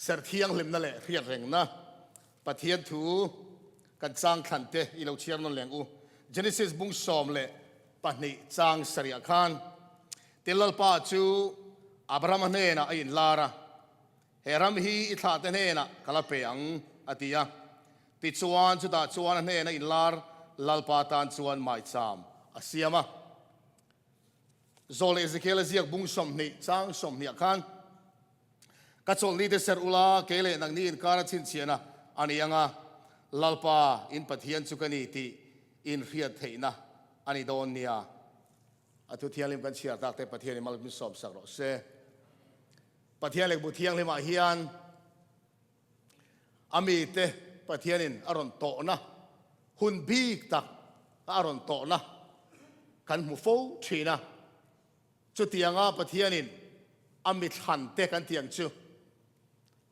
Serh Thianghlimna le Hriat Rengna pathian thu kan chang thante ilo chiar non leng u Genesis bung som le pahni chang saria khan tilal pa chu Abraham ne na in lara heram hi itha te ne na kala pe ang atia ti chuan chu da chuan ne na in lar lalpa tan chuan mai cham asiama zol Ezekiel ziak bung som ni chang som ni khan ka chol ni de ser ula kele nang ni in kara chin chiana ani anga lalpa in pathian chukani ti in Hriat theina ani don nia atu thianghlim kan chiar tak te pathian mal mi som sak ro se pathian lek bu thianghlim a hian ami te pathianin aron to na hun bik tak aron to na kan mu fo thina chu tianga pathianin amit han te kan tiang chu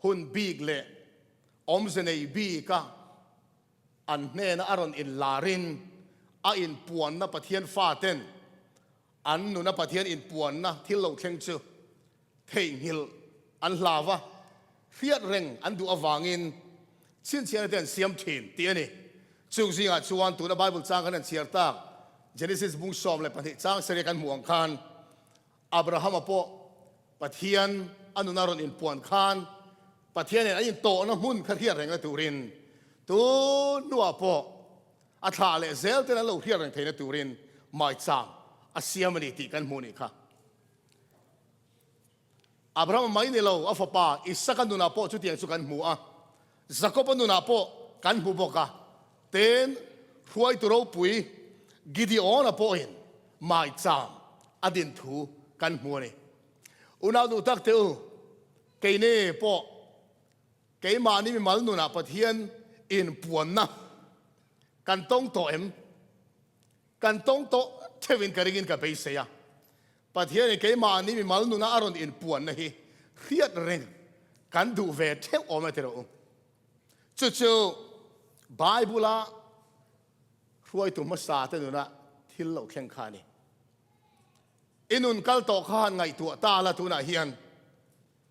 hun big le omzenei bika an hne na aron in larin a in puan na pathian faten an nu na pathian in puan na thil lo thleng chu theihil an hlawa Hriat reng an du awangin chin chian ten siam thin ti ani chung zinga chuan tu na Bible chang kan chiar tak Genesis bung som le pathi chang sere kan muang khan Abraham apo pathian anu naron in puan khan pathian en ain to na mun kha Hriat reng la turin tu nuwa po atha le zel te na lo Hriat reng theina turin mai chang asiamani ti kan muni kha Abraham mai ni lo afapa Isaac anu na po chu tiang chu kan mu a Jacob anu na po kan mu boka ten huai tu ro pui Gideon apo in mai chang adin thu kan mu ni una du tak te u ke ne po ke ma ni mi mal nu na pathian in puan na kan tong to em kan tong to thevin karingin ka be se ya pathian ke ma ni mi mal nu na aron in puan na hi Hriat reng kan du ve theu o ma te ro chu chu Bible a huai tu ma sa te nu na thil lo thleng kha ni inun kal to khan ngai tu ta la tu na hian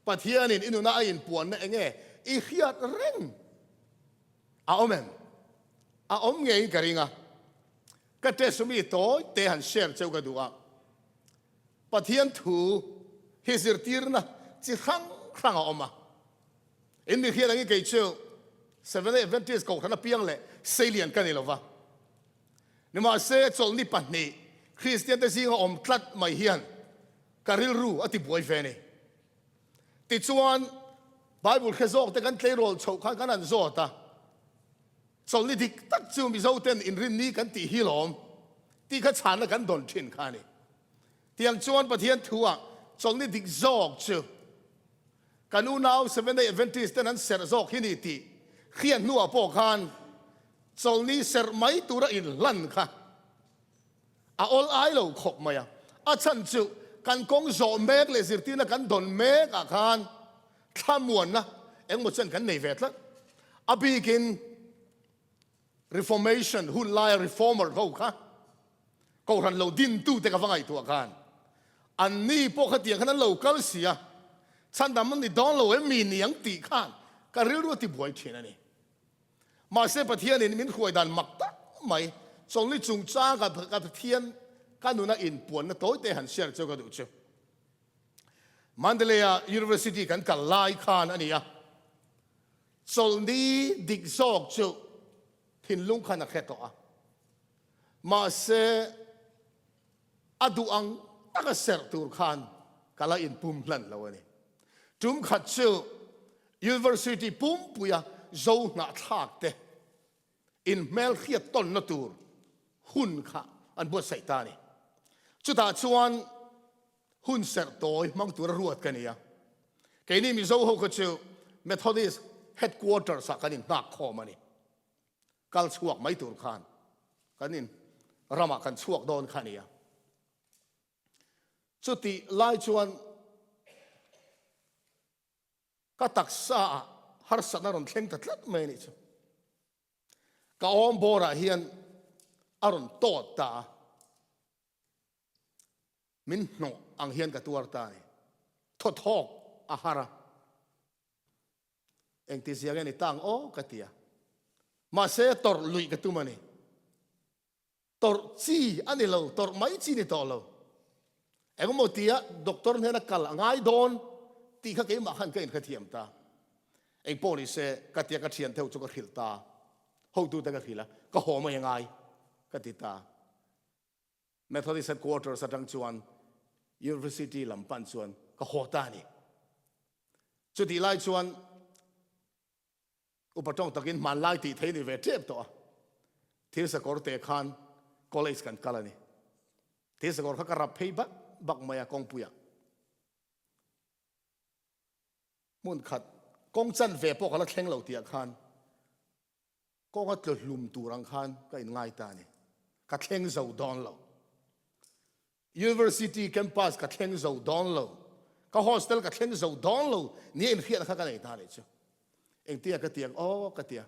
pathian in inuna in puan na enge I Hriat reng a omen a om nge karinga ka te sumi toy te han share cheu ka duwa pathian thu hisir tirna chi khang khang a oma in ni hian ngi ke cheu Seventh Adventist ko thana piang le salian kan ilova ni ma se chol ni panni Christian te singa om tlat mai hian karil ru ati boy vene ti chuan Bible khazok te kan tleirol chho khan kan an zota chol ni dik tak chu Mizo ten in rin ni kan ti hilom ti kha chan na kan don thin khani tiang chuan pathian thuwa chol ni dik zok chu kanu now Seventh Adventist ten an ser zok hini ti khian nuwa po khan chol ni ser mai tura in lan kha a all ai lo khop maya a chan chu kan kong zo mek le zirtina kan don mek a khan thamuan na eng mo chen kan nei vet la a begin reformation hun lai reformer ho kha ko ran lo din tu te ka vangai tu khan an ni po kha tiang khan lo kal sia chan dam ni don lo e mi niang ti khan ka ril ru ti boy thina ni ma se pathian in min khuai dan mak ta mai song li chung cha ka thian kanuna in puan na toy te han share chau ka du chu Mandalay University kan ka lai khan ania sol ni dik zok chu thin lung khan a kheto a ma se adu ang taka ser tur khan kala in pum hlan lo ani tum khat chu University pum puya zo na thak te in mel khiat ton na tur hun kha an bo sai ta ni chu ta chuan hun ser toy mang tur ruat kania ke ni Mizo ho ko chu Methodist headquarters sa kanin nak kho mani kal chuak mai tur khan kanin rama kan chuak don khania chu ti lai chuan ka taksa har sanaron thleng tatlat mai ni chu ka om bora hian aron tot ta min no ang hian ka tuar ta ni thot hok ahara eng ti siang ni tang o katia ma se tor lui ka tu mani tor chi ani lo tor mai chi ni to lo eng mo tia doctor ne na kal ngai don ti kha ke ma khan ke kha thiam ta eng poli se katia ka thian theu chu ka khil ta ho tu ta ka khila ka ho ma ngai ka ti ta Methodist headquarters atang chuan University lampan chuan ka ho ta ni chu ti lai chuan upatong takin man lai ti thei ni ve tep to thil sa kor te khan college kan kalani thil sa kor kha ka rap phei bak maya kong puya mun khat kong chan ve po khala thleng lo tia khan kong at hlum turang khan ka in ngai ta ni ka thleng zo don lo University campus ka thleng zo don lo ka hostel ka thleng zo don lo ni in Hriat kha ka nei ta ni chu eng tia ka tiang o ka tia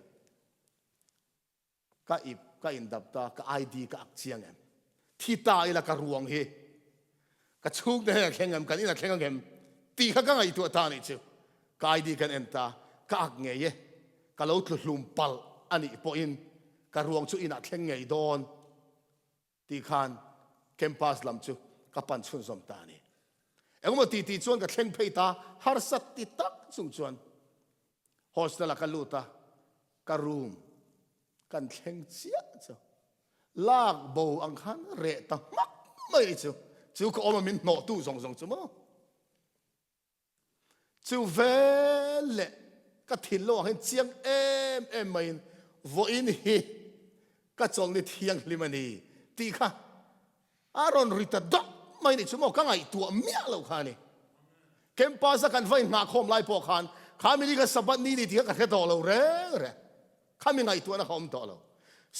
ka ip ka in dap ta ka ID ka ak chiang em thi ta ila ka ruang hi ka chuk ne khengam kan ina khengam ti kha ka ngai tu ta ni chu ka ID kan enta ka ak nge ye ka lo hlum pal ani po in ka ruang chu ina thleng ngei don ti khan campus lam chu ka pan chun som ta ni engmo ti chuan ka thleng phei ta har sat ti tak chung chuan hostel ka luta ka room kan thleng chia chu lak bo ang khan re ta mak mai chu ko om min no tu zong zong chu mo chu vele ka thilo hen chiang em mai vo in hi ka chong ni Thianghlimna ni ti kha aron rita dok mai ni chu mo ka ngai tu mia lo kha ni campus kan vai nga khom lai po khan khami ka sabat ni ti ka khe to lo re khami ngai tu na khom to lo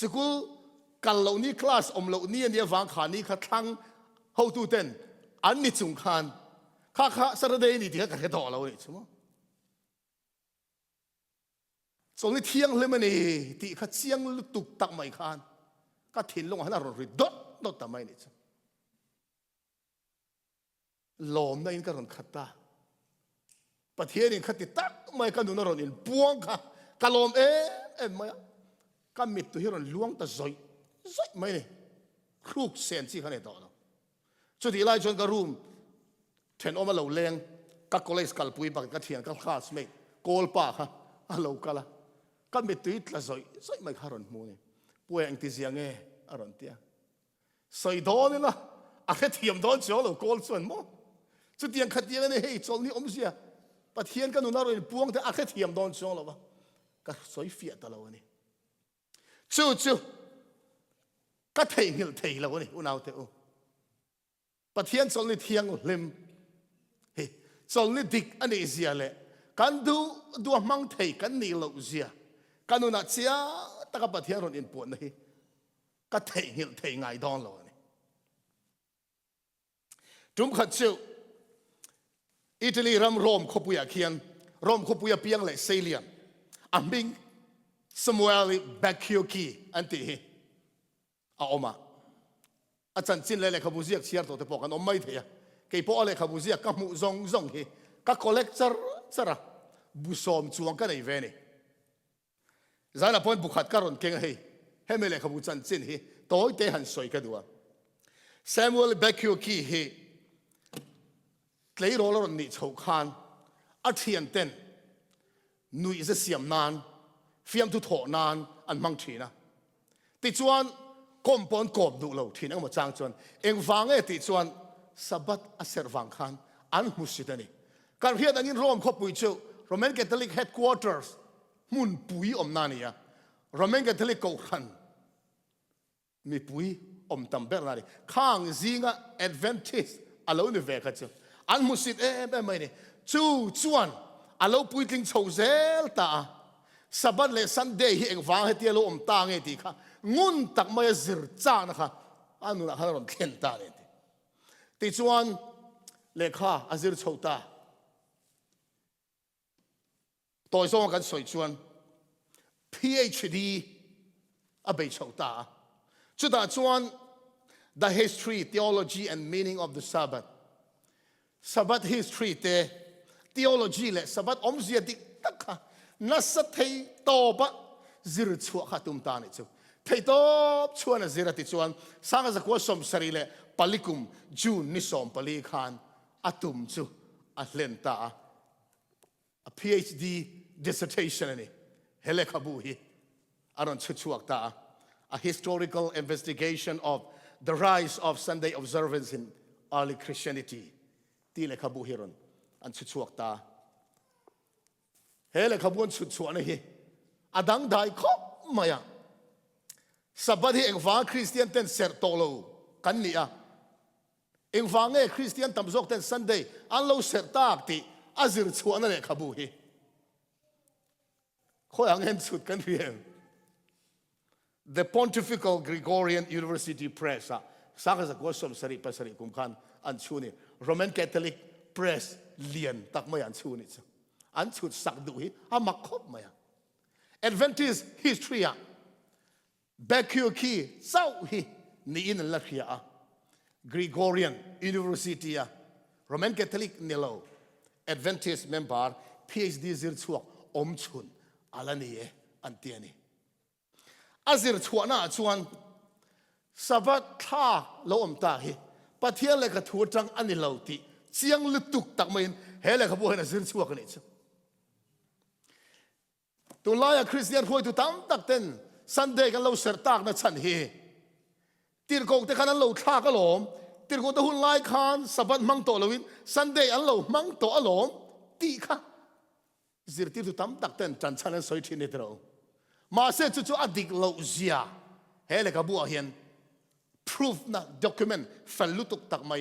school kal lo ni class om lo ni ani wang kha ni kha thang ho tu ten an ni chung khan kha Saturday ni ti ka khe to lo ni chu mo so ni Thianghlimna ni ti kha chiang lu tuk tak mai khan ka thin long han ro ri dot ta mai ni chu lom na in ka ron khata pathian in khati tak mai ka nu na ron in buang kha kalom mai ka mit tu hiron luang ta zoi mai ni kruk sen chi khane to lo chu ti lai chon ka room then oma lo leng ka college kal pui ba ka thian ka classmate kol pa kha a lo kala ka mit tu itla zoi mai kharon mu ni pueng ti siang e aron tia soi don la a khe thiam don cho lo kol chuan mo chu tiang khatiang ne hei chol ni om sia pathian ka nu na ro in puang te a khe thiam don cho lo ba ka soi fia ta lo ni chu ka thei ngil thei lo ni unau te o pathian chol ni Thianghlim he chol ni dik ani zia le kan du mang thei kan ni lo zia kanu na chia ta ka pathian ron in pon hi ka thei ngil thei ngai don lo ni tum khat chu Italy ram Rom khopuya khian Rom khopuya piang le Salian ambing Samuel Bakioki anti hi a oma a chan chin le khabuziak chiar to te pokan om mai thea ke po le khabuziak ka mu zong hi ka collector chara busom chuang ka nei ve ni zana point bukhat karon keng hei hemele khabu chan chin hi toy te han soi ka duwa Samuel Bakioki hi tlei ro ni chho khan a thian ten nui za siam nan fiam tu tho nan an mang thina ti chuan kompon kop du lo thin ang ma chang chuan eng wange ti chuan sabat a serwang khan an musitani kan Hriat angin Rom kho pui chu Roman Catholic headquarters mun pui om nania Roman Catholic ko khan mi pui om tam ber nani khang zinga Adventist alo ni ve kha chu an musit mai ni chuan alo pui tling chho zel ta sabat le Sunday hi eng wang he ti lo om ta nge ti kha ngun tak mai zir cha na kha anu na haron khen ta le ti chuan le kha azir chhota toy so kan soi chuan PhD a bei chhota chu da chuan the history theology and meaning of the Sabbath history te theology le Sabbath om zia dik tak kha นัสเทโตปะจิรชัวขัตุมตานิจูเทโตชวนจิรติชวนสังกัดกัวสมสรีเลปลิกุมจูนนิสอมปลีขานอัตุมจูอัลเลนตา PhD dissertation นี่เฮเลคาบูฮีอารันชุชัวตา a historical investigation of the rise of Sunday observance in early Christianity ที่เลคาบูฮีรอนอันชุชัวตาเฮเลคาบูนชุชัวนี่อดังได้ครบมาอย่างสัปดาห์ที่เองฟังคริสเตียนเต้นเสร์โตโลกันนี่อ่ะเองฟังคริสเตียนทำจกเต้น Sunday อันเราเสร์ตากติอาจิรชัวนั่นเลคาบูฮีข้ออย่างเห็นสุดกันเพียง The Pontifical Gregorian University Press สักสักว่าสมสริปสริกุมขันอันชูนี่ Roman Catholic Press เลียนตักไม่อันชูนี่อันชุดสักดูฮีอามักคบมาอย่าง Adventist History แบคิวคีเจ้าฮีนี่อินลัทธิยา Gregorian University Roman Catholic นี่เรา Adventist member PhD จิรชัวอมชุนอะไรนี่อันเตียนี่อาจิรชัวน่าชวนสวัสดิ์ท่าเราอมตาฮีปะเทียนเลยกระถูจังอันนี้เราติเจียงลุตุกตักไม่เฮเลยขบวนอาจิรชัวกันนี่จ้ะตัวลายคริสเตียนคุยตัวตั้มตักเต้นซันเดย์กันเราเสร์ตากนะฉันเฮตีร์กงแต่ขนาดเราท่าก็หลอมตีร์กงแต่หุ่นลายคานสวัสดิ์มังโตเราวินซันเดย์อันเรามังโตอันหลอมตีค่ะจิรติตุตั้มตักเต้นจันทร์นั้นสวยที่นี่เรามาเสร็จจู่ๆอดีตเราเสียเฮเลยกับบัวเห็น proof นะ document ฟันลุตุกตักไม่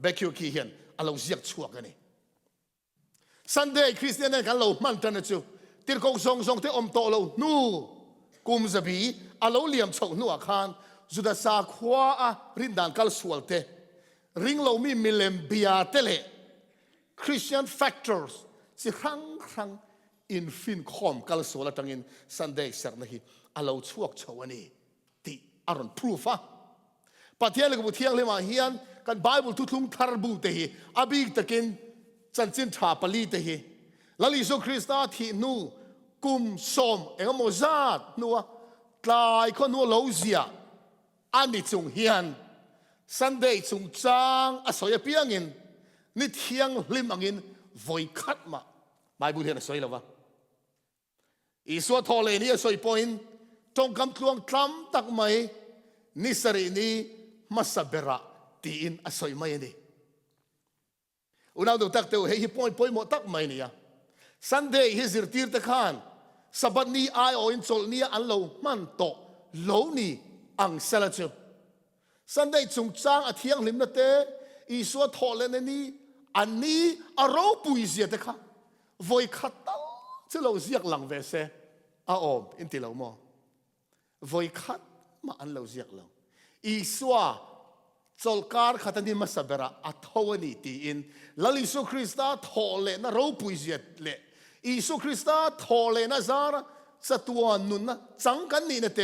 เบคิวคีเห็นเราเสียกชัวกันนี่ Sunday คริสเตียนกันเรามันจันทร์จู่ตีร์กงทรงที่อมโตเรานู่กุมจะบีเราเลี้ยมโฉนัวคานจุดสาขวารินดานกัลสวลเตริงเรามีมิเลมเบียเตเล Christian factors สิครั้งอินฟินคอมกัลสวลตังอิน Sunday เสร์นะฮีเราช่วงชาวนี้ที่อารอนพรูฟปะเทียนเลยกับเทียงเลยมาเฮียนกันไบเบิลทุกทุ่งทาร์บูเตฮีอบีกตะกินจันจินทราปลีเตฮีลาลิโซคริสตาที่นูกุมสมเองโมซาดนัวกลายคนนัวโลเซียอันนี้จงเฮียน Sunday จงจางอสอยเปียงินนี่เทียงลิมอังินวอยคัดมาไบเบิลเฮียนสอยแล้ววะอีสัวทอเลนี่สอยพอยน์จงกำตวงทำตักไม่นิสรีนี่มาสับเบระตีอินอสอยไม่นี่อุณาดูตักเตวเฮฮิปอยหมดตักไม่เนี่ยSunday ฮิจิรตีร์ตะขานสัปดาห์นี้ไอโออินโซลนี้อันเรามันโตโลนี่อังเซลจู Sunday จงจางอาเทียงลิมนาเตอีสัวทอเลนนี่อันนี้อารมณ์ปุยเสียตะค่ะวอยขัดตั้งจะเราเสียกหลังเวเซอาอมอินติเราโมวอยขัดมาอันเราเสียกเราอีสัวจอลการขัดนี่มาสับเบระอัทวนีตีอินลาลิสุคริสตาทอเลนะเราปุยเสียเลอีสุคริสตาทอเลนะซาระสตัวนุนนะจังกันนี่นะเต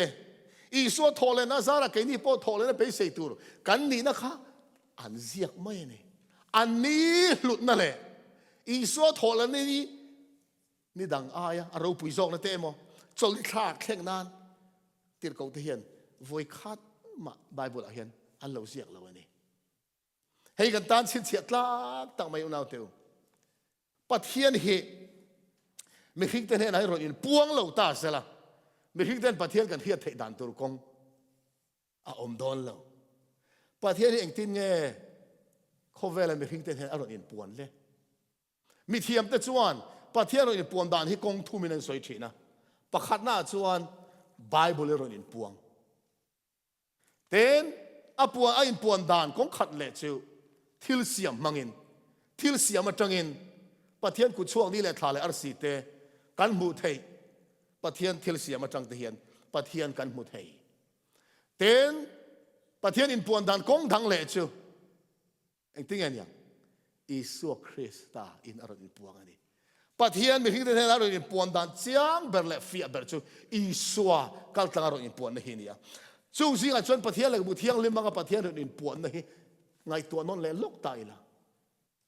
อีสัวทอเลนะซาระแกนี่พอทอเลนะไปเสยตูรกันนี่นะคะอันเสียกไม่เนี่ยอันนี้หลุดนั่นแหละอีสัวทอเลนี่ดังอายเราปุยจงนะเตมอจอลคลาแข่งนานตีร์กงเทียนวอยคัดมาไบเบิลเห็นอันเราเสียกเราเนี่ยให้กันตานสินเสียตลาดตั้งไม่อุณาเตียวปัทเทียนเหไม่คิดแต่เนี่ยไหนเราอินปวงเราตาเสละไม่คิดแต่ปัทเทียนกันเฮียเทดันตุรกงอมดอนเราปัทเทียนเองตินเงเขาเวลาไม่คิดแต่เนี่ยเราอินปวนเลยมีเทียมแต่จวนปัทเทียนเราอินปวนดานที่กงทุ่มินันสวยชีนะประคัดหน้าจวนไบเบิลเราอินปวงเต้นอปวนอินปวนดานกงขัดเละจิวทิลเสียมมังอินทิลเสียมมาจังอินปัทเทียนกุช่วงนี้แหละทาเลอร์สีเตกันมูเทยปัทเทียนทิลเสียมมาจังเทียนปัทเทียนกันมูเทยเต้นปัทเทียนอินปวนดานกงทังเละจิวเอ็งติ้งยังอิสุคริสตาอินอารอินปวงอันนี้ปัทเทียนไม่คิดแต่อารอินปวนดานเจียงเบอร์เล่ฟีเบอร์จิวอิสุกัลตังอารอินปวนนี่เนี่ยจู่สิ่งอันชวนปัทเทียนเลยบุเทียงลิมมังปัทเทียนอารอินปวนนี่ไงตัวนนเล่ลูกตายละ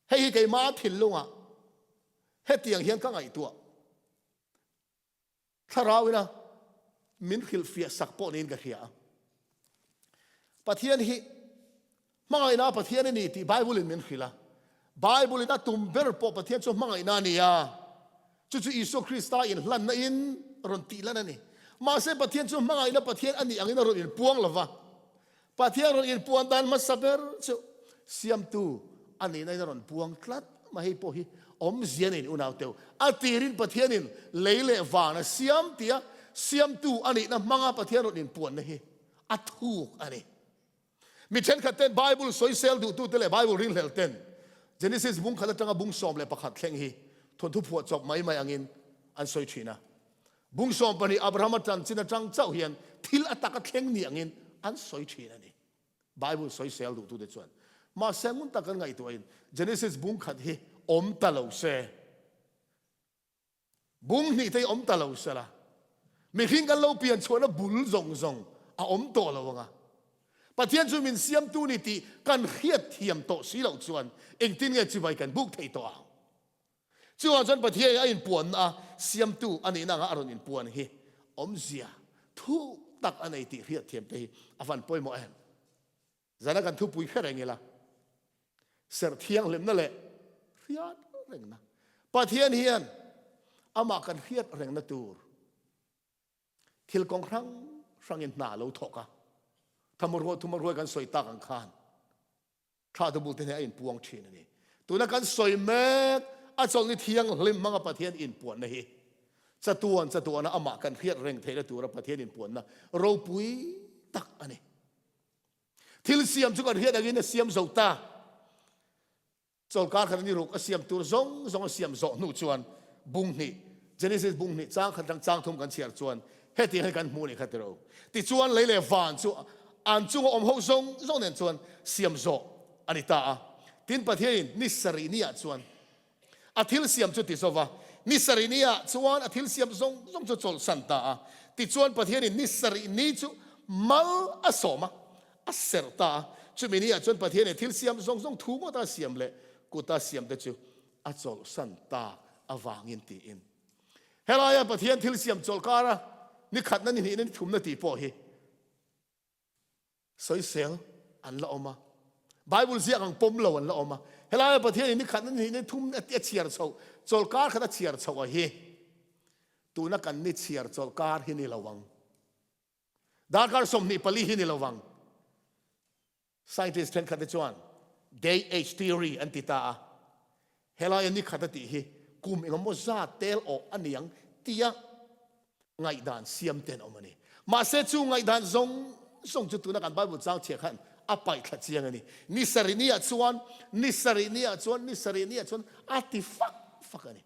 ให้ไก่มาถิ่นลุงอ่ะให้เตียงเฮียนก็ไงตัว ถ้าเราเนะมินขิลเฟียสักปอนินกันเหียปะเทียนฮิมังไงนะปะเทียนนี่ที่ไบเบิลมินขิละไบเบิลน่ะตุ่มเบอร์ปอปะเทียนชอบมังไงนะนี่อ่ะจู่ๆอิสุคริสต์อินลันนะอินรอนตีละนั่นนี่มาเสปะเทียนชอบมังไงนะปะเทียนอันนี้อันนี้รอนอินพวงละวะปะเทียนรอนอินพวงดันมาสับเบอร์จู่เสียมตูอันนี้ในรอนพวงคลัดมาให้พอฮีอมเสียนินอุณาวเตวอัตีรินปะเทียนินเลเลวานะเสียมเตียเสียมตูอันนี้นะมังอาปะเทียนรอนอินพวงนะฮีอัทูกอันนี้มิเช่นขัดเต้นไบเบิลสอยเซลดูตู้เตเลไบเบิลริงเลเต้นเจเนซิสบุ้งขัดจังบุ้งสอมเลยประคัดแข่งฮีทนทุบหัวจบไม่อังอินอันสอยชีนะบุ้งสอมปนีอับราฮัมจันจินจังเจ้าเฮียนทิลอัตตะกัดแข่งนี่อังอินอันสอยชีนะนี่ไบเบิลสอยเซลดูตู้เด็ดส่วนมาเซมุนตะกันไงตัวเองเจเนซิสบุ้งขัดฮีอมตะเลวเซบุ้งนี่ที่อมตะเลวเซละมีทิ้งกันเราเปลี่ยนชวนนะบุลซงอมโตเลวงะปะเทียนจุมินเสียมตูนิติกันเฮียดเทียมโตสีเหล่าชวนเองทิ้งเงจิไว้กันบุกเทยตัวจวนจนปะเทียนอินปวนเสียมตูอันนี้นางอารมณ์อินปวนเฮอมเสียทุกตักอันนี้ติเฮียดเทียมไปอฟันป่วยโมเอ็มจะนักกันทุบปุยแค่ไหนเงี้ยละเสือเทียงเล่มนั่นแหละเฮียดเร่งนะปะเทียนเฮียนอามากันเฮียดเร่งนะตูร์ทิลกองครั้งครั้งอินหนาเราถกทำมรวยกันสวยตากันขานข้าตบุตรเนี่ยอินปวงชีนนี่ตัวนั้นกันสวยแม็กอาจารย์นี่เทียงลิมมังกับประเทศอินปวนนี่จะตัวนะอามากันเฮียดเร่งเทเลตัวประเทศอินปวนนะเราปุยตักอันนี้ทิลเสียมจุกันเฮียดอย่างนี้เนี่ยเสียมโซตาจอลการขณะนี้รูกเสียมตัวซงเสียมโซนูชวนบุ้งนี่เจเนซิสบุ้งนี่จ้างขันจ้างทุ่มกันเชียร์ชวนเฮตีให้กันมูนี่ขัดเราติชวนเลยฟานชัวอันจุงอมหงซงเนี่ยชวนเสียมโซอันนี้ตาทินประเทศนิสรีนียชวนอาทิลเสียมจุดติโซวานิสรีนียชวนอาทิลเสียมซงจุดโซสันตาติชวนประเทศนิสรีนีจุมัลอสมาอเสรตาจุมินียชวนประเทศเนี่ยทิลเสียมซงถูกว่าตาเสียมเลยกูตาเสียมเดจูอโซสันตาอวางินตีอินเฮลายประเทศทิลเสียมโจลการะนี่ขัดนั่นนี่นี่ทุ่มนาทีพอเฮสอยเซลอันละออกมาไบเบิลเสียงปมเหล่าอันละออกมาเฮลาประเทศนี้ขัดนั่นนี่ทุ่มเชียร์โซโจลการขัดเชียร์โซเฮตัวนักกันนี่เชียร์โจลการที่นี่ระวังดาร์การสมนิปลีที่นี่ระวัง scientist เทนขัดจวน day age theory อันติตาเฮลาอันนี้ขัดติเฮกุมเองมซาเตลออกอันนี้ยังเตียไงด่านเสียมเต็นออกมาเนี่ยมาเสจูไงด่านส่งจุดตัวนักการไบเบิลเจ้าเชียร์ขันอาไปขัดเชียงอันนี้นิสรีนียชวนอาติฟักอันนี้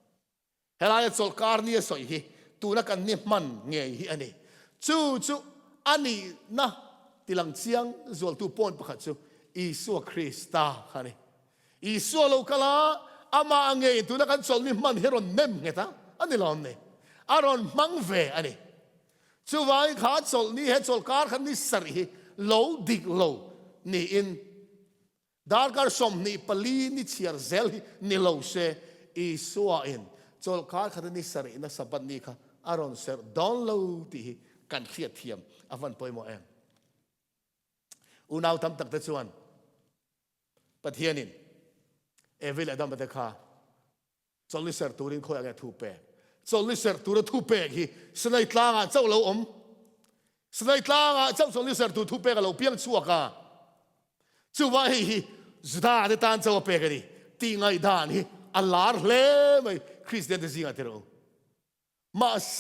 เฮลายจอลการนี่สอยฮีตัวนักการนี่มันเงยฮีอันนี้จู่อันนี้นะที่หลังเชียงจอลตัวปนประคัดจู่อิสุคริสต์อันนี้อิสุโลกาลาอามาเงยตัวนักการจอลนี่มันเฮรอนเนมเงตาอันนี้ลองเนี่ยอารอนมังเวอันนี้จู่ว่าขาจอลนี่เฮจอลการขันนี่สรีโลดิกโลนี่อินดาร์การสมนี่ปลีนี่เชียร์เซลนี่โลเซอิสุอาอินจอลการขันนี่สรีนะสับนี่ค่ะอารอนเซอร์ดอนโลที่กันเครียดเทียมอวันปอยโมเอ็มอุณาวทำตักตะชวนปะเทียนินเอวิลอดัมปะเตคาจอลลิเซอร์ตูรินคอยอะไรทูเปจอลลิเซอร์ตูรทูเปกีสไนตลางเจ้าเราสไนตลางเจ้าจอลลิเซอร์ตูทูเปกับเราเพียงชัวกาจู่ว่าฮีจุดาเดตันเจ้าเปกันดิตีไงด่านฮีอัลลาร์เล่ไม่คริสเตียนจะสิงห์เทโรมาเส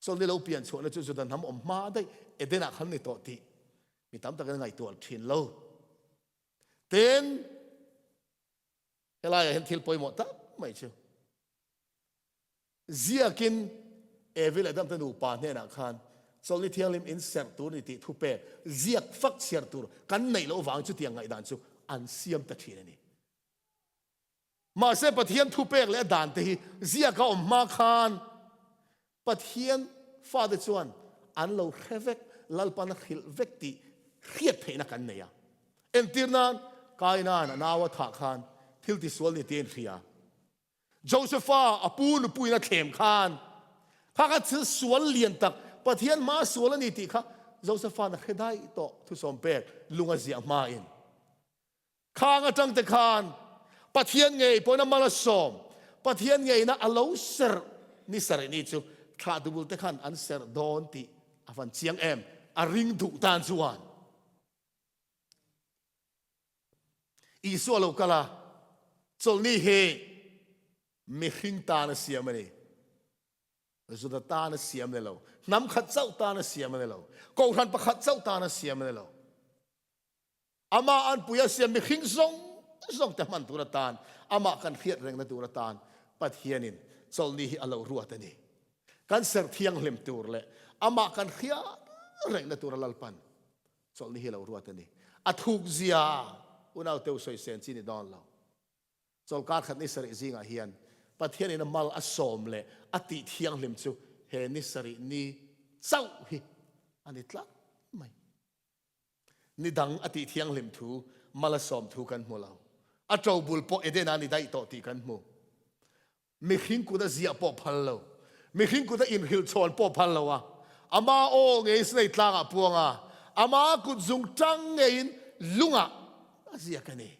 จอลลิเราเปลี่ยนชัวนะจู่จุดนั้นทำออกมาได้เอเดนักขันในตัวที่มีตั้มตะกันไงตัวทินเราเต้นเฮลายเห็นทิลปอยหมดตั้งไม่เชื่อเสียกินเอวิลดัมตันดูปานเนี่ยนักขันโซลิเทียงลิมอินเซอร์ตูนี่ติทุเปเสียฟักเสียร์ตูกันในโลกวางจุดยังไงด่านจุอันเสียมตะทีนี่มาเสปะเทียนทุเปกและด่านที่เสียก็ออกมาขันปะเทียนฟาดจวนอันเราเฮเวกลัลปันขิลเวกติเขียดเพนักันเนี่ยเอ็นตีนันกายนานาวะถาขันทิลติสวลนี่เตียนเขียโจเซฟาอปูนปุยนักเข็มขัน ข้าก็ถือสวนเลียนตักประเทศมาสวนนี่ติค่ะโจเซฟานะเคได้ต่อทุสมเปกลุงอาเซียมาอินข้างจังแต่ขานประเทศไงพอน้ำมาละสมประเทศไงนะอลาวเซอร์นี่สระนี่จูข้าดูบุลแต่ขานอันเซอร์โดนติอฟันเชียงเอ็มอาริงถูกตานส่วนอีสัวโลกาลาโซลนี่เฮไม่หิงตานะเสียมันนี่สุดตานะเสียมันเลยน้ำขัดเจ้าตานะเสียมันเลยกองทันประขัดเจ้าตานะเสียมันเลยอามาอันปุยเสียไม่หิงซงแต่มันตุรตานอามากันเขียดเร่งนะตุรตานปัทเฮียนินโซลนี่อลาวรัวตันนี่กันเสร์เทียงเล็มตัวเลยอามากันเขียดเร่งนะตุรลัลปันโซลนี่อลาวรัวตันนี่อัทุกเสียอุณเอาเตวสวยเซนซีนิดอนเราโซลการขัดนิสริจิงอาเฮียนประเทศนี้นมัลอสมเลยอติเทียงลิมจูเฮนิสรินีเจ้าฮิอันนี้ละไม่นี่ดังอติเทียงลิมทูมัลอสมทูกันหมดเราอัจฉริบุลปอเอเดนานี่ได้ต่อตีกันหมดไม่ขิงกูได้เสียปอพันเราไม่ขิงกูได้อินฮิลชอนปอพันเราอ่ะอามาโอเงยสไลตลางอ่ะพวงอ่ะอามากุจุงจังเงยลุงอ่ะเสียกันนี่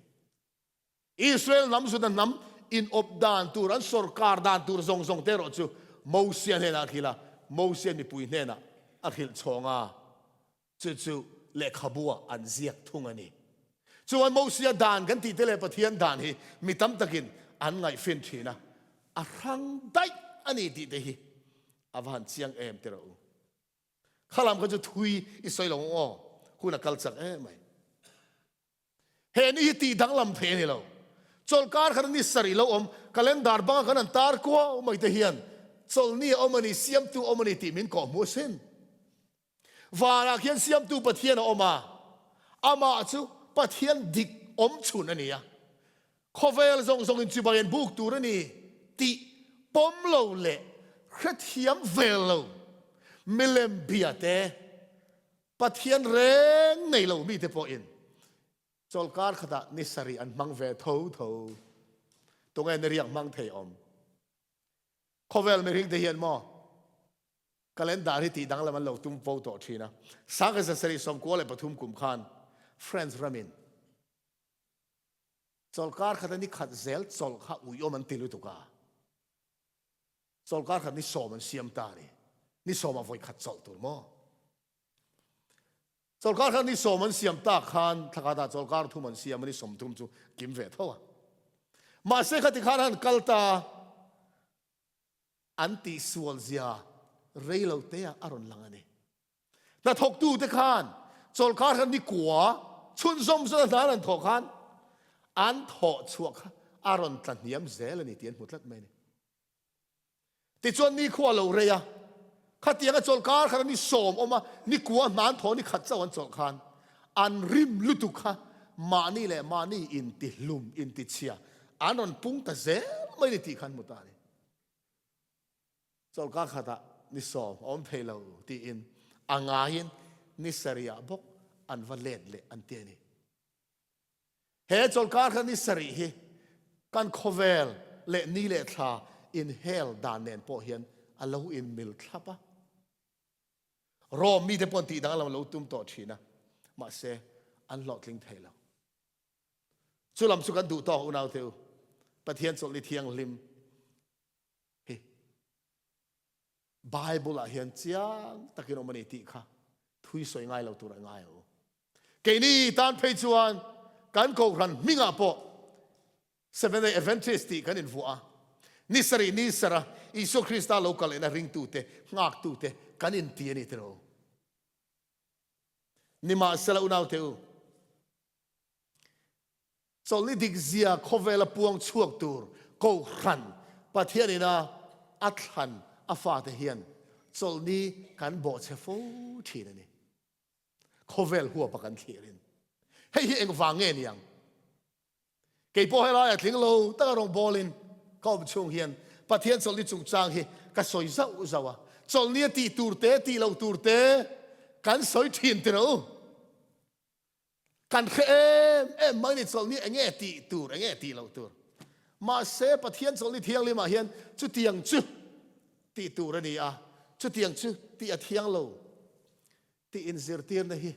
อิสราเอลน้ำสุดน้ำอินอบดานตูรันสอร์การดานตูรซงเตโรจูโมเซียนเฮน่าคิละโมเซียนมีปุยเฮน่าอัคิลชงอ่ะจูเล็กขบัวอันเสียกทุ่งอันนี้จวนโมเซียดานกันตีเตเลปะเทียนดานฮีมีตั้มตะกินอันไงฟินทีนะอารังได้อันนี้ตีเตฮีอาวันเชียงเอ็มเตโรข้าลำก็จะทุยอิสราเอลงอ้อคุณนักกัลสักไหมเฮนี่ตีดังลำเพนี่เราจนการขันนิสริเราคัลเลนดาร์บังขันตาร์กัวไม่เทียนจนนี่มันนี่เสียมตูมันนี่ตีมินก่อมัวเส้นวาระเขียนเสียมตูปะเทียนมาอามาจูปะเทียนดิกชุนอันนี้คอเวลส่งอินจูบายันบุกตูรันนี่ตีปมเราเละครเทียมเวลเรามิเลมเบียเตปะเทียนเร่งในเรามีแต่พออินจอลการขดานิสริอันมังเวททูตรงไงในเรียกมังเทอมคอเวลไม่ริงเดียนมอกัลเลนดาร์ที่ตีดังแล้วมันเราตุ้มโฟโต้ทีนะสังเกตสริสมกัวเลยปฐุมกุมขานเฟรนด์รามินจอลการขดานี่ขัดเซลจอลข้าอุยมันติลุตุกาจอลการขดานี่โซมันเสียมตานี่โซมันไฟขัดจอลตัวมอจอลการนี่สมันเสียมตาขานทักตาจอลการทุมันเสียมันนี่สมทุมจูกิมเวทว่ามาเสกติขานกัลตาอันติสวลเซียเรลเตียอารอนลังอันนี้แต่ทกตูเตขานจอลการนี่กัวชุนสมสนานอันทกขานอันทอชวกอารอนตันเนียมเซลนี่เตียนหมดลัดไม่เนี่ยติจวนนี่ขั้วเราเรียข้าเตียงกับจอลการขันนี่สมออกมานี่กัวหมานทอนี่ขัดเจ้าวันจอลการอันริมลุตุค่ะมานี่แหละมานี่อินติลุมอินติเชียอันนั้นปุ่งตะเซไม่ได้ตีขันมุตานี่จอลการขัดนี่สมอมเพลาตีอินอ่างายินนิสริยาบกอันวันเล่นเลยอันเตียนี่เฮจอลการขันนี่สริฮีกันโคเวลเล่นี่เล่ทาอินเฮลดานเนนโปเฮียนอัลลอฮ์อินมิลทับะรอมีแต่ปนตีดังเราเราตุ้มต่อชีนะมาเสอันหลอดลิงไทยเราสุลำสุกันดูต่ออุณาวเทวประเทียนสลิเทียงลิมเฮ้ไบเบิลเฮียนเจียงตะกินอมันติค่ะทุยสวยง่ายเราตัวง่ายเอาเกนี่ตานเพจวนการโกรันมิงาโปSeventh-day Adventist กันอินฟัวนิสรินิสระอิสุคริสต์โลกาเลนะริงตูเตงักตูเตกันอินตีนี่เตโรนิมาสละอุณาวเทวโซลิดิกเซียโคเวลปวงชวกตูร์โกรันประเทศนี้นะอัตลันอาฟาเทียนโซลนี้กันบอดเชฟทีนั่นนี่โคเวลหัวประกันเขียนให้เองฟังเงี้ยยังเกี่ยวกับอะไรถึงเราตั้งรองบอลินก็ช่วงเฮียนประเทศโซลิจุงจางเฮก็สอยเจ้าเจ้าโซลนี้ตีตูร์เตตีเราตูร์เตกันสอยทีนเตโรกันไม่ได้โซลนี้เงี้ยตีตูร์เงี้ยตีเราตูร์มาเสประเทศโซลิเทียงเลยมาเฮียนจุดเทียงจุดตีตูร์นี่ ชุดเตียงชุดตีเทียงโลตีอินเสียเตียนนะฮี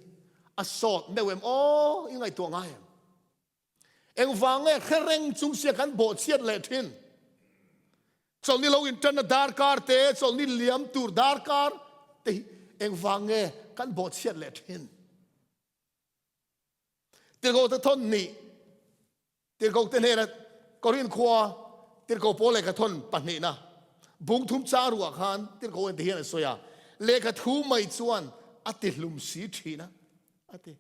อสอดเดวมโอ้ยังไงตัวง่ายเอ็งฟังเแค่เร่งจุงเสียกันโบดเสียดเละทินสอนนี่เราอินเทอร์เน็ตดาร์การ์เตสอนนี่เลี้ยมตูร์ดาร์การ์ตีเอ็งฟังกันโบดเสียดเละทินตีโกตะทนนี่ตีโกตะเนี่ยนะกอรินขวาตีโกโปเลกทนปันนี่นะบุงทุ่มจารัวขันตีโกเอ็นที่เห็นสวยเลกทุ่มไม่ชวนอติลุมสีทีนะอติ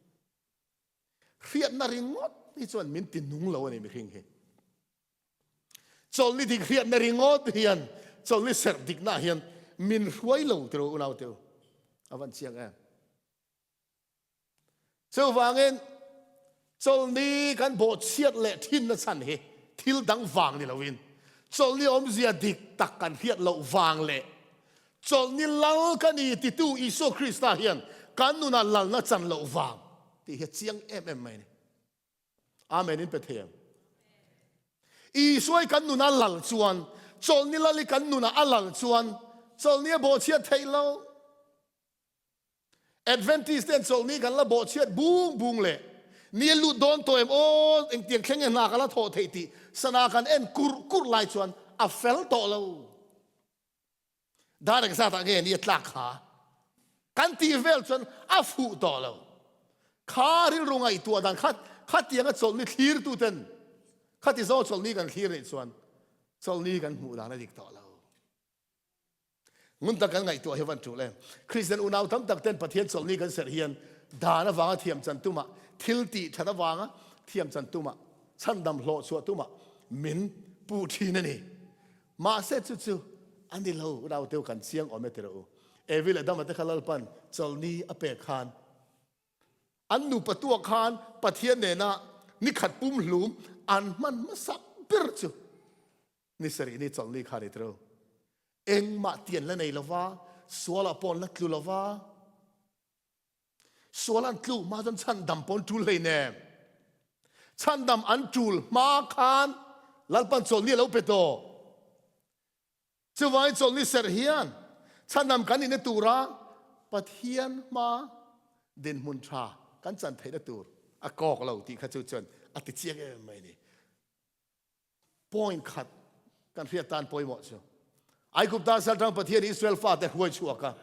เรียนนาริงดที่ชวนมินตินุงเราเนี่ยไม่เข่งเหจอลนี่ที่เรียนนาริงดเฮียนจอลนี่เสร์ดิกน่าเฮียนมินรวยเราเตัวเราเตัวอวันเชียงเจ้าฟังเงินจอลนี่กันบทเชียดเละทินนั่นสันเหทิลดังฟังนี่เราวินจอลนี่อมเสียดิกตักกันเฮียดเราฟังเละจอลนี่เล่ากันนี่ติตูอิสุคริสต์เฮียนกันนู่นน่ะเล่าน่ะจันเราฟังที่เฮียเจียงไม่เนี่ยอาเมนินเปเทียมอีสวยกันนู่นน่ะหลังชวนจอลนี่ละลิกันนู่นน่ะหลังชวนจอลนี่บทเชียดไทยเราแอดเวนทิสต์เนี่ยจอลนี่กันละบทเชียดบุ้งเลยนี่ลุดโดนตัวเอ็งเตียงแข็งเงินนากันละโทษเทียสนากันเอ็นกุรไลชวนอัฟเฟลโตเราได้กันซะตั้งเงี้ยนี่ตลักขากันตีเวลชวนอัฟหูโตเราขาริลงไอตัวดันขัดยังก็จอลนี่ทีร์ตุเต็นขัดที่โซ่จอลนี่กันทีร์นี่ชวนจอลนี่กันหูดานดิกโตเรางุนตะกันไงตัวเฮวันจูเลยคริสเตียนอุณาวทำตักเต้นประเทศจอลนี่กันเสียเฮียนดานะวางเทียมจันตุมะทิลตีชนะวางเทียมจันตุมะฉันดำโลชัวตุมะมินปูทีนั่นเองมาเสร็จจู่ๆอันนี้เราเที่ยวกันเสียงออกมาเตอเอวิลดามาเตะขลัลปันจอลนี่อเปกคานอันนูประตูคานประเทศเนี่ยนะนี่ขัดปุ่มหลุมอันมันมาสับเปิดจู่นี่สรีนี่จอลนี่คานเตอเอ็งมาเตียนแล้วในละว่าสวลปอนละกลุละว่าสวลันกลูมาจนฉันดำปนจูเลยเนี่ยฉันดำอันจูลมาคานลัลปันโซนี่เราเปโตจะไว้โซนี่เสรเฮียนฉันดำกันนี่ในตูระปะเทียนมาเดินมุนทรากันจันเทนตูรอากอกเราที่ข้าเจ้าจนอติเจียงไม่นี่ปอยขัดกันเรียตานปอยหมดเชียวไอ้กุบตาสัลตังประเทศอิสราเอลฟาแต่หัวชัวกัน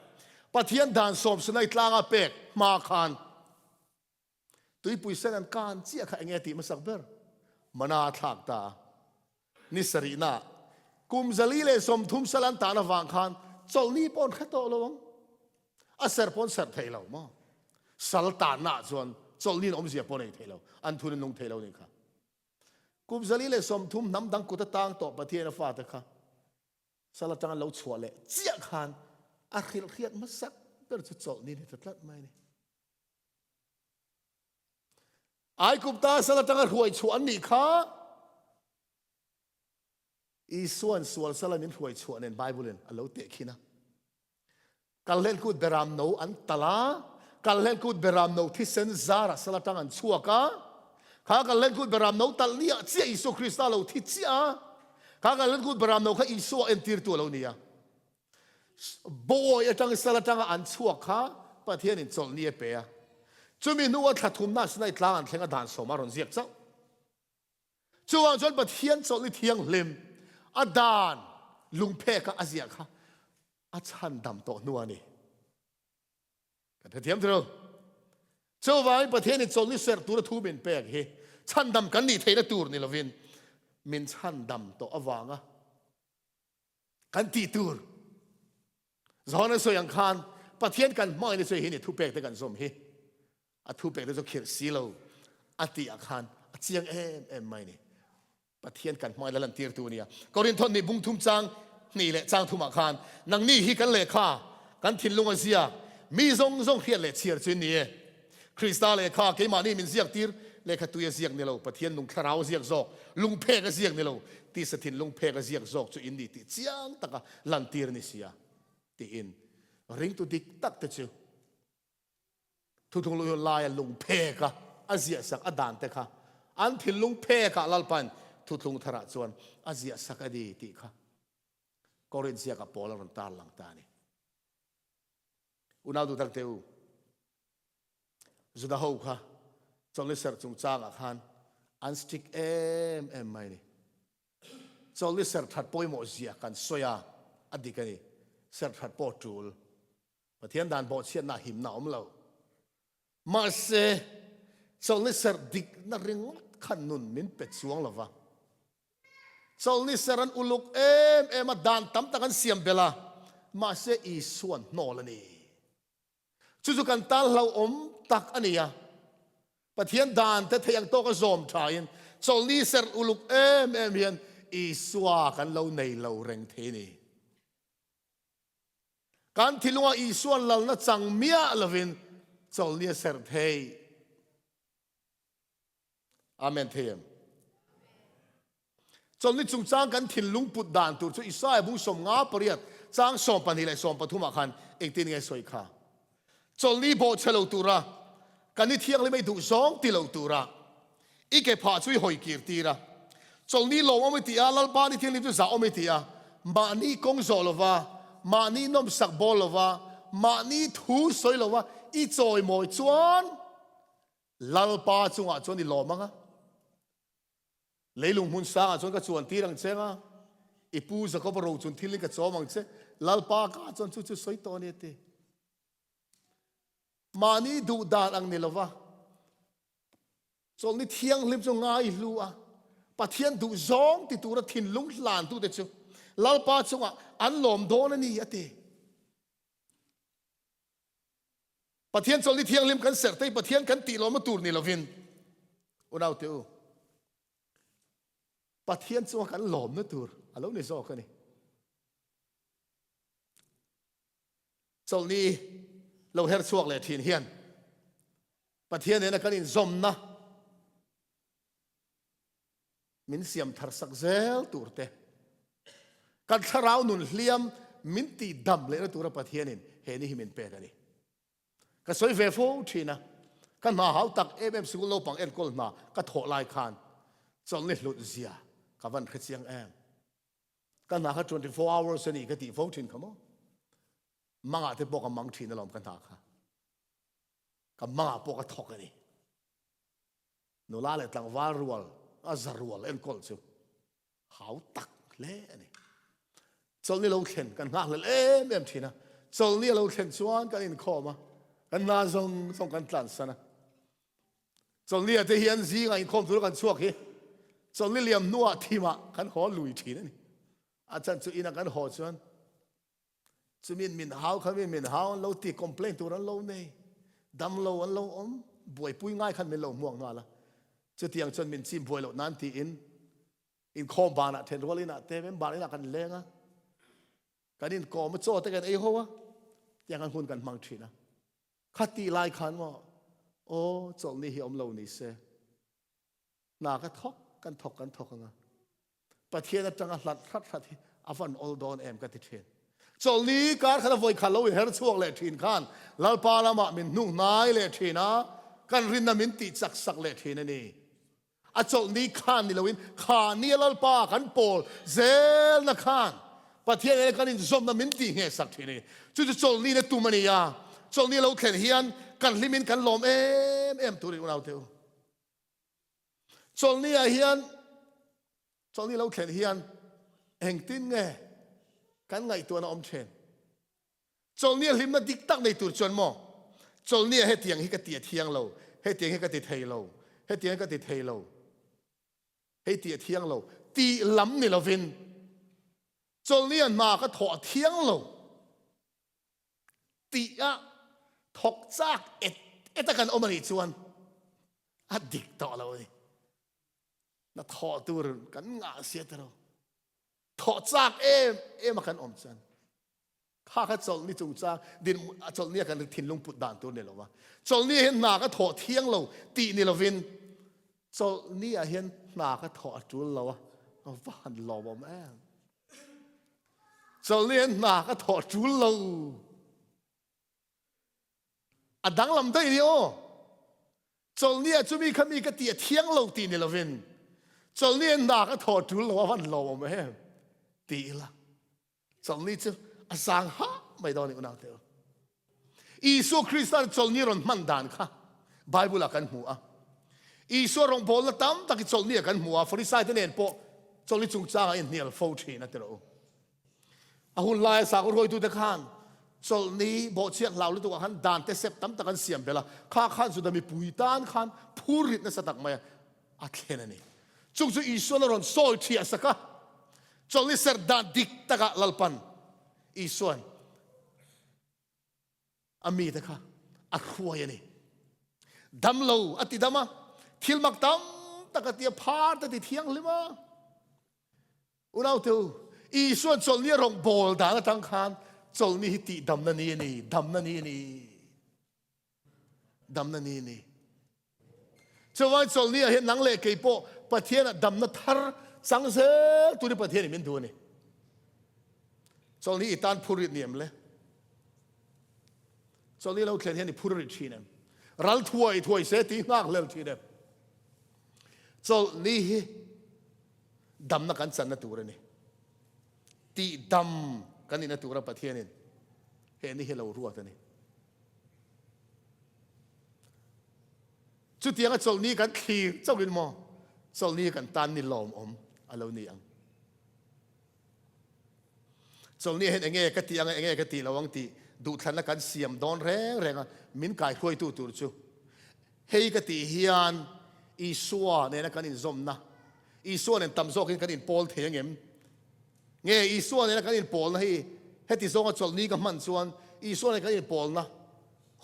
ประเทศด่านสมสนัยตลางอาเปกมาคานตุยปุยเส้นการเจียข้าเงี้ยตีมาสักเบอร์มนาทักตานิสรีนากุมซาลีเลสมทุมสลันตานาวังคานจอลนี่ปนขัดโตลงอาเซอร์ปนเซอร์เทลามาสัลตานาจวนจอลนี่อมเสียปนไอเทลาอันทุนนงเทลานี่ค่ะกุมซาลีเลสมทุมน้ำดังกุตตังต่อประเทศนาฟาตะค่ะสลัดจังเราชัวเละเจียคานอาคิลเขียดมาสักเปิดจุดโจนี่เนี่ยจะตัดไหมเนี่ยไอ้กุบตาสลัดจังรวยชวนนี่ค่ะอีส่วนสลัดนี่รวยชวนในไบเบิลเนี่ยเราเตะขี้นะการเล่นกูดเบรามโนอันตลาการเล่นกูดเบรามโนที่เซนซาร์สลัดจังอันชัวกะข้าการเล่นกูดเบรามโนตัลเนี่ยเจ้าอิสุคริสต์เราที่เจ้าข้าการเล่นกูดเบรามโนข้าอิสุเอ็นตีร์ตัวเราเนี่ยบอยจังสลัดจังอันชัวข้าประเทศนี้จอลนี่เปียจุมีนัวขัดทุมน่าสนัยตลางแข่งด่านสมารอนเสียกเจ้าจวนจนประเทศจอลนี่เทียงลิมอดานลุงเพกอาเซียค่ะอาชันดำโตนัวนี่กันเทียมเถอะเจ้าว่าประเทศนี้จอลนี่เสร์ตัวทูเป็นเปกเฮชันดำกันนี่เทนตูร์นี่ละวินมินชันดำโตอวางะกันตีตูร์จอนสวยยังคานประเทศกันไม่ได้สวยเห็นนี่ทุเปกแต่กันสมเฮอทุเปกแต่จะเขียนสีเราอติอาคารเจียงไม่นี่ประเทศกันไม่ได้ลันตีร์ตัวเนี่ยก็เรียนทนนี่บุ้งทุ่มจางนี่แหละจางทุ่มอาคารนังนี่ฮิกันเลขากันทิ้งลงอาเซียมีทรงเขียนเลเชียร์จุนนี่คริสตัลเลขาเกี่ยมานี่มินเสียกตีร์เลขาตัวเสียกนี่เราประเทศลุงคราวเสียกโซลุงเพกเสียกนี่เราที่สถินลุงเพกเสียกโซจุอินดีที่เจียงตะกะลันตีร์นี่เสียตีอินริงตุดิกตักเตจูทุกทุกลุยลายลุงเพกะอาเซียสักอดานเตค่ะอันที่ลุงเพกะลัลปันทุกทุกทราจวนอาเซียสักอดีติค่ะก็เรียนเสียกับปอลรันตาหลังตานี่ unau du tak teu zuda ho kha chol ni ser chung chang a khan an stick mai ni chol ni ser that poi mo zia kan soya adikani ser that po tul pathian dan bo chian na him na om lo ma se chol ni ser dik na ring khan nun min pe chuang lova chol ni ser an uluk a dan tam takan siam bela ma se I suan nol ani chu kan tal lo om tak ania pathian dan te thayang to ka zom thain chol ni ser uluk hian I swa kan lo nei lo reng the ni kan thilunga I suan lal na chang mia lovin chol ni ser thei amen them chol ni chung chang kan thilung put dan tur chu isai bu som nga pariat chang som pani le som pathuma khan ektin nge soi kha chol ni bo chelo tura kan ni thiang le mai du song ti lo tura I ke pha chui hoi kir tira chol ni lo om ti a lal pa ni thiang li tu za om ti a ma ni kong zolova ma ni nom sak bolova ma ni thu soi lova I choi moi chuan lal pa chunga chuan ni lo manga leilung mun sa chuan ka chuan tirang chenga ipu za ko ro chun thilin ka chomang che lal pa ka chuan chu soi to ni te mani du dan ang nilova chol ni thiang lim chu ngai lua pathian du zong ti tura thin lung hlan tu te chu lal pa chunga an lom don ani ate pathian chol ni thiang lim kan ser te pathian kan ti lom tur ni lovin unau teu pathian chunga kan lom na tur alo ni zo ka ni chol ni lo her chuak le thin hian pathian ne na kan in zom na min siam thar sak zel turte kan tharau nun hliam min ti dam le na tura pathian in he ni himin pe ani ka soi ve fo thina kan ma hau tak school lo pang en kol na ka tho lai khan chol ni hlut zia ka van khchiang kan na ka 24 hours ani ka ti fo thin khamo manga te pok amang thin alom kan ta kha ka manga pok a thok ani no la le tlang war rual azarwal en kol chu hau tak le ani chol ni lo khen kan ngak le thina chol ni lo khen chuan kan in khoma kan na zong kan tlan sana chol ni ate hian zi ngai khom tur kan chuak hi chol ni liam nuwa thima kan ho lui thin ani a chan chu ina kan ho chuan chu min hau khan min hau lo ti complain tur an lo nei dam lo an lo om buai pui ngai khan min lo muang na la chu tiang chon min chim buai lo nan ti in khom ba na then rolina te men ba ina kan lenga kan in ko ma cho te kan ei ho wa tiang kan hun kan mang thina khati lai khan mo o chol ni hi om lo ni se na ka thok kan thok nga pathian atanga hlat that hi avan ol don em ka ti then chol ni kar khana voi khalo in her chuak le thin khan lal pa lama min nu nai le thina kan rin na min ti chak sak le thin ani a chol ni khan ni loin khan ni lal pa kan pol zel na khan pathian e kan in zom na min ti nge sak thini chu chol ni ne tu mani ya chol ni lo khen hian kan limin kan lom em turin unau teu chol ni a hian chol ni lo khen hian eng tin nge kan ngai tu na om chen chol ni lim na dik tak nei tur chon mo chol ni he tiang hi ka ti thiang lo he tiang hi ka ti thei lo he tiang ka ti thei lo he ti thiang lo ti lam ni lovin chol ni an ma ka tho thiang lo ti a thok chak et kan omani chuan a dik to lo ni na tho tur kan nga sia taro tho chak em kan om chan kha chol ni chung cha din chol ni kan thin lung put dan tur ne lo wa chol ni hen na ka tho thiang lo ti ni lovin chol ni a hen na ka tho atul lo wa van lo bom chol ni hen na ka tho atul lo adang lam dai ni o chol ni a chumi khami ka ti thiang lo ti ni lovin chol ni na ka tho atul lo van lo bom ti la chol ni chu asang ha mai do ni unau teu อีสุคริสต์จลนี่รอนมันดานค่ะไบเบิลกันหัวอีสุรองบอลละตั้มตะกิจลนี่กันหัวฟริสัยที่เนี่ยพอจลนี่จุงจ้าอินเนียลโฟชีนะเตโรอาหุ่นลายสากรอยตุตะขานจลนี่บอกเชียงเหล่าหรือตัวขันดานแต่เสพตั้มตะกันเสียมไปละข้าขันสุดมีปุยตานขันพูริตในสตักมาอัดเล่นนี่จุงจุอีสุนรอนโซลที่สักะจลนี่เสดดานดิกตะกะลลปันอีสุนอามีตะค่ะอักหัวยันนี่ดำโลอติดำมาทิลมักตั้มตะกะเตียพาร์ตติเทียงลิมาอุณเอาเถอะอีส่วนจลนี่รองบอลด่างตั้งขานจลนี่ติดำนั่นนี่ดำนั่นนี่ดำนั่นนี่จะว่าจลนี่เห็นหนังเล็กกี่โปประเทศน่ะดำนั่นทาร์สังเสริตัวนี้ประเทศนี่มันดูนี่จลนี่อีตานพูริตเนียมเลยจลนี่เราเคยเห็นนี่พูริตชีนรัลถวยเสตีงากเลิกชีนจลนี่ดำนักกันสันนัตัวนี่ตีดำกันนี่นัตัวประเทศนี่เห็นนี่เรารู้ว่านี่จุดที่ยังจลนี่กันขี่เจ้ากินมอจลนี่กันตันนี่ลมอะไรนี่อังจลนี่เห็นเงี้ยกติยังเงี้ยกติระวังตีดูทันนักกันเสียมดอนแรงมินกายคุยตัวจูเฮ้ยกติเฮียนอีสัวเนี่ยนักกันอินซอมนะอีสัวเนี่ยตั้มโซกันอินโพลเทียงเงี้ยอีสัวเนี่ยนักกันอินโพลนะให้ติโซกันจลนี่กับมันส่วนอีสัวเนี่ยกันอินโพลนะ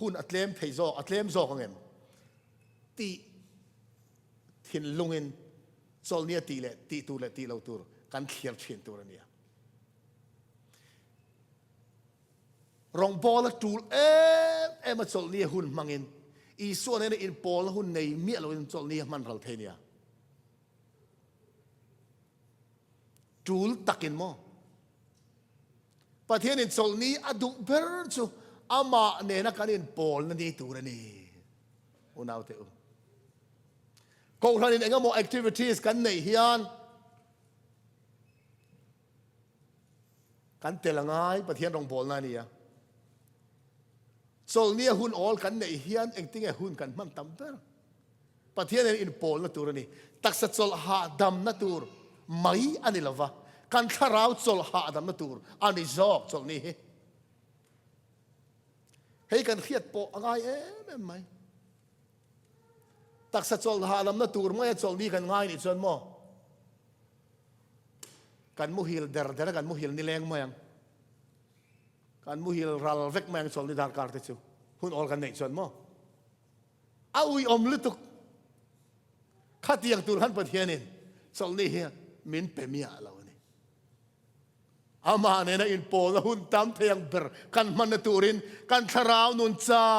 หุ่นอัตเลมเทโซอัตเลมโซกันเงี้ยตีทินลุงเงินจลนี่ตีเละตีตัวเละตีเราตัวกันเขียนเชียนตัวเนี่ยรองบอลจูเอ็มมาจลนี่หุ่นมังเงินอีส่วนนี้อินโพลหุ่นในเมียเราอินจลนี่มันรัลเทเนียจูลตักินมั้งประเทศอินจลนี่อดุเบอร์จูอามาเนี่ยนักการอินโพลนั่นนี่ตัวนี่อุณเอาเถอะกองทัพอินเองก็มองแอคทิวิตี้กันในเฮียนกันเตลังไงประเทศรองบอลนั่นนี่อะจลนี่หุ่นออลกันในเฮียนเองติ้งหุ่นกันมันตั้มเตอร์ประเทศอินโพลนั่นตัวนี่ตักสัจลหาดำนั่นตัวไม่อันนี้ละวะกันขราวจลหาดำนั่นตัวอันนี้จอกจลนี่ให้กันเครียดโปะง่ายไหมตักสัจลหาดำนั่นตัวไม่จลนี่กันง่ายนี่จนมั้งกันมุฮิลเดอร์กันมุฮิลนี่แรงมั้งกันมุฮิลรัลเวกแมงจลนี่ดาร์การ์เตจูหุ่นออลกันในจนมั้งเอาอีอมลุตุกข้าเตียงตัวหันประเทศนี่จลนี่เฮียมินเปมียเราเนี่ยอามาเนี่ยนะอินโพลหุ่นตามเทียงเบอร์กันมันตัวรินกันทราวนุนเจ้า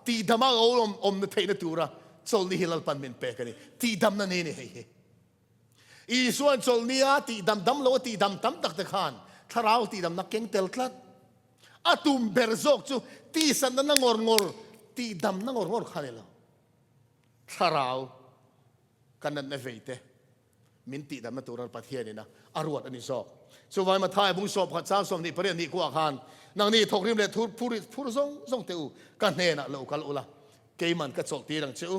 ตีดำมาเอาอมนเทนตัวระจลนี่ฮิลปันมินเปกันนี่ตีดำนั่นนี่เฮ้ยอีส่วนจลนี่ตีดำโลตีดำตั้มตักตะขานทราวตีดำนักเก่งเตลทัดอาตุมเบอร์ซอกจูตีสันนั่งงอตีดำนั่งงอขันเลยทราวกันนั่นเอฟเอเตมินติดำมาตัวเราประเทศนี่นะอารวดอันนี้สอบส่วนมาท้ายบุญสอบขัดเช้าสมนี่ประเด็นนี้กว่าขานนางนี่ทกริมเลยผู้ส่งเตอุกันเนน่ะเรากัลอุละเกมันก็จบตีดังเจ้า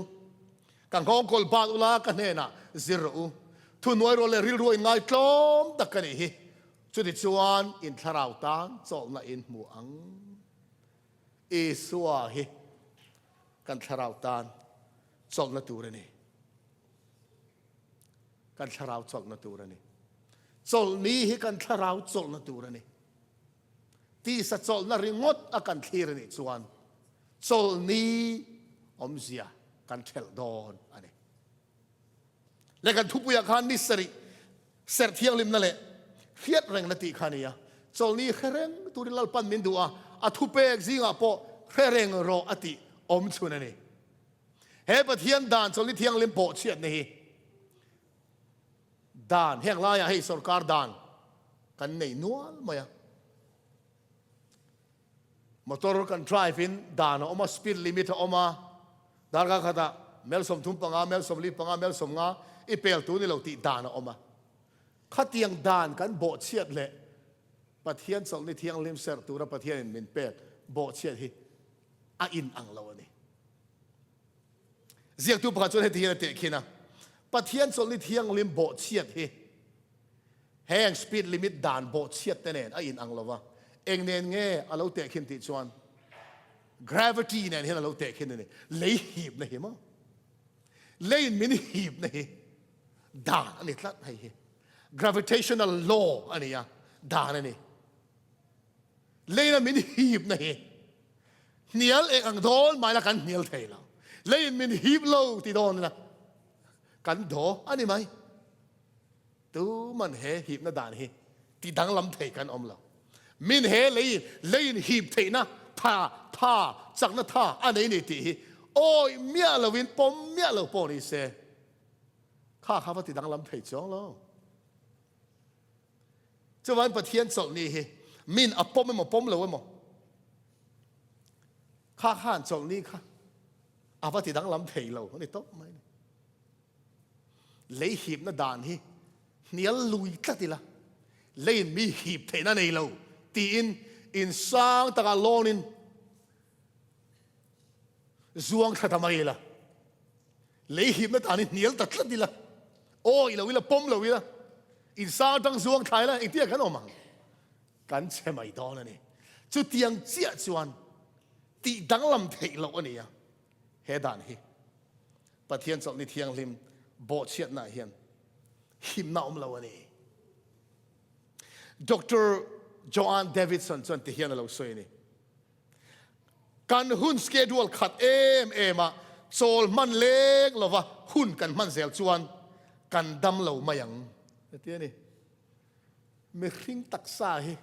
กันของกอลบาอุละกันเนน่ะซิรูทุนน้อยโรเลริลรวยง่ายกลมตะกันนี่จุดที่ชวนอินทราวตานจบน่ะอินหมูอังเอสัวเฮกันทราวตานจบน่ะตัวนี่กันทราวจลนตัวนี่จลนี้ให้กันทราวจลนตัวนี่ที่สัจจลนริงดอากันทีรนี่ส่วนจลนี้อมเสียกันเทลดอนอันนี้และกันทุบยาคานนิสริเสร์เทียงลิมนั่นแหละเฮียดแรงนาทีขานียจลนี้เร่งตัวดิลลปันมินดัวอทุเปกซิงาโปเร่งรออติอมชุนนี่เฮปเทียนดานจลนี้เทียงลิมโปเชียดนี่ดานแห่งลายให้สรการดานกันในนัวมา呀มอเตอร์กัน drive in ดานออกมา speed limit ออกมาดาร์กาขดาเมลสมทุ่มปังอาเมลสมลีปังอาเมลสมงาอีเปลตัวนี่เราตีดานออกมาขัดเตียงดานกันโบเชียดเละปะเทียนสองในเทียงลิมเซอร์ตัวเราปะเทียนเป็นเปลโบเชียดฮิ a in ang lo ani ziak tu pakhat chon he thian te khina pathian chol ni thianglim bo chiat hi hang speed limit dan bo chiat te nen a in ang lova eng nen nge alo te khin ti chuan gravity nen hin alo te khin ni lei hip na hi ma lei min hip na hi dan ani tlat hai hi gravitational law ani ya dan ani lei na min hip na hi nial ek ang dol mai la kan nial thei la lei min hip lo ti don na kan do ani mai tu man he hip na dan hi ti dang lam thei kan om lo min he lei hip thei na tha chak na tha anei ni ti oi mia lo win pom mia lo po ni se kha kha ti dang lam thei chong lo chuan pathian chol ni hi min a pom mo pom lo mo kha khan chol ni kha a ti dang lam thei lo ni to mai lấy hiệp nó đàn hi nia lùi cắt đi la lấy mi hiệp thế nó này lâu in sang ta cả lon in zuang thật mai la lấy hiệp nó đàn nia tắt cắt đi la ôi lâu la pom lâu la in sang tăng zuang thái la in tiếc cái nào mà cắn xe mày đó này chú tiếng chia chuan ti đắng làm thế lâu anh ấy hết đàn hi bắt thiên chọn đi thiêng lim bộ chiết na hiền him na lâu anh Dr. Joanne Davidson chọn ti hiền lâu soi này kan hun schedule khát em à chol man lek lova hun kan man zel chuan kan dam lâu mayang thế này me ring taksa hi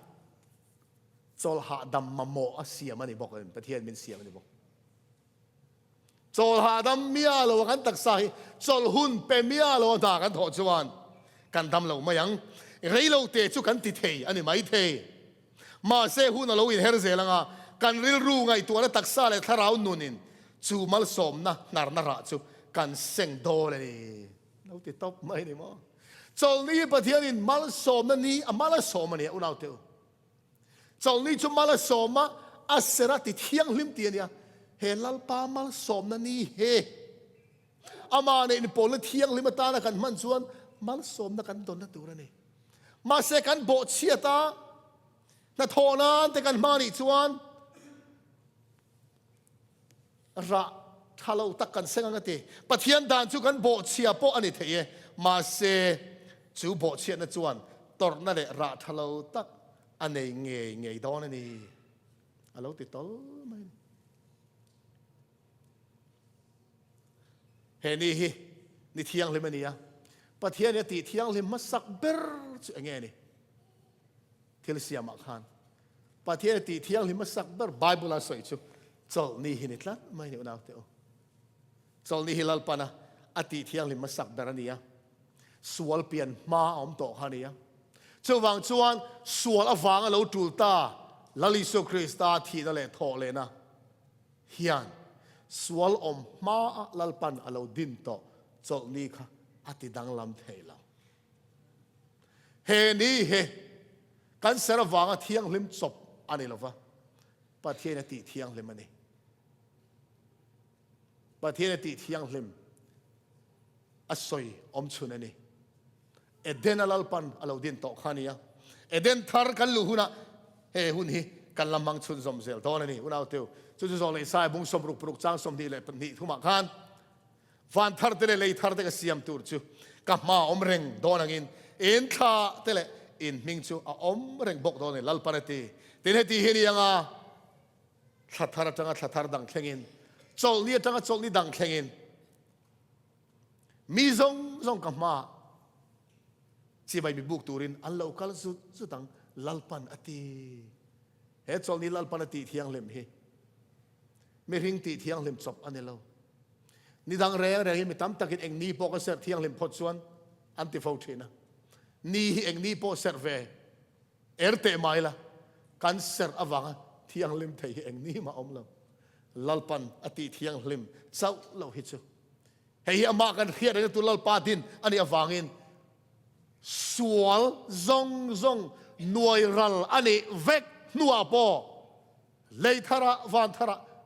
chol ha dam mamo asia mani bok en pathian min sia mani bok chol ha dam mia lo kan taksa hi chol hun pe mia lo da kan tho chuan kan dam lo mayang rei lo te chu kan ti thei ani mai thei ma se hun lo in her zelanga kan ril ru ngai tu na taksa le tharau nunin chu mal som na nar na ra chu kan seng do le ni lo ti top mai ni mo chol ni pathian in mal som na ni amala som ani unau teu chol ni chu mal som ma asera ti thianghlim ti ania he lalpa mal som na ni he ama ne in pol thianghlim ta na kan man chuan mal som na kan don na tur ani ma se kan bo chiata na thona te kan mani chuan ra thalo tak kan senga te pathian dan chu kan bo chia po ani thei ma se chu bo chia na chuan tor na le ra thalo tak anei nge don ani alo ti tol mai he ni hi ni thianghlim ania pathian ya ti thianghlim ma sak ber chu nge ni thil siam a khan pathian ti thianghlim ma sak ber bible a soi chu chol ni hi ni tlat mai ni unaw te o chol ni hi lal pana ati thianghlim ma sak ber ania sual pian ma om to khania chuwang chuan sual awang alo tulta laliso krista thi na le tho le na hian sual om ma lalpan alo din to chol ni kha ati dang lam theilo he ni he kan sarawanga thianghlim chop ani lova pathian ati thianghlim ani pathian ati thianghlim asoi om chunani eden alalpan alo din to khania eden thar kan luhuna he hun hi kan lamang chun zom zel don ani unaw teu chu chu zong le sai bung som ruk pruk chang som di le ni thuma khan van thar te le thar te ka siam tur chu ka ma om reng don angin en kha te le in ming chu a om reng bok don lal parati tin he ti hi ni anga thar dang thlengin chol ni tanga chol ni dang thlengin Mizo zong ka ma si bai bi buk turin an local su tang lalpan ati he chol ni lalpan ati thianghlim hi me ring ti thianghlim chop anelo ni dang re mi tam takin eng ni po ka ser thianghlim phot chuan anti fo thina ni eng ni po ser ve erte maila kan ser awanga thianghlim thei eng ni ma omlo lalpan ati thianghlim chau lo hi chu hei ama kan Hriat tu lalpa din ani awangin sual zong nuai ral ani vek nuwa po lei thara van thara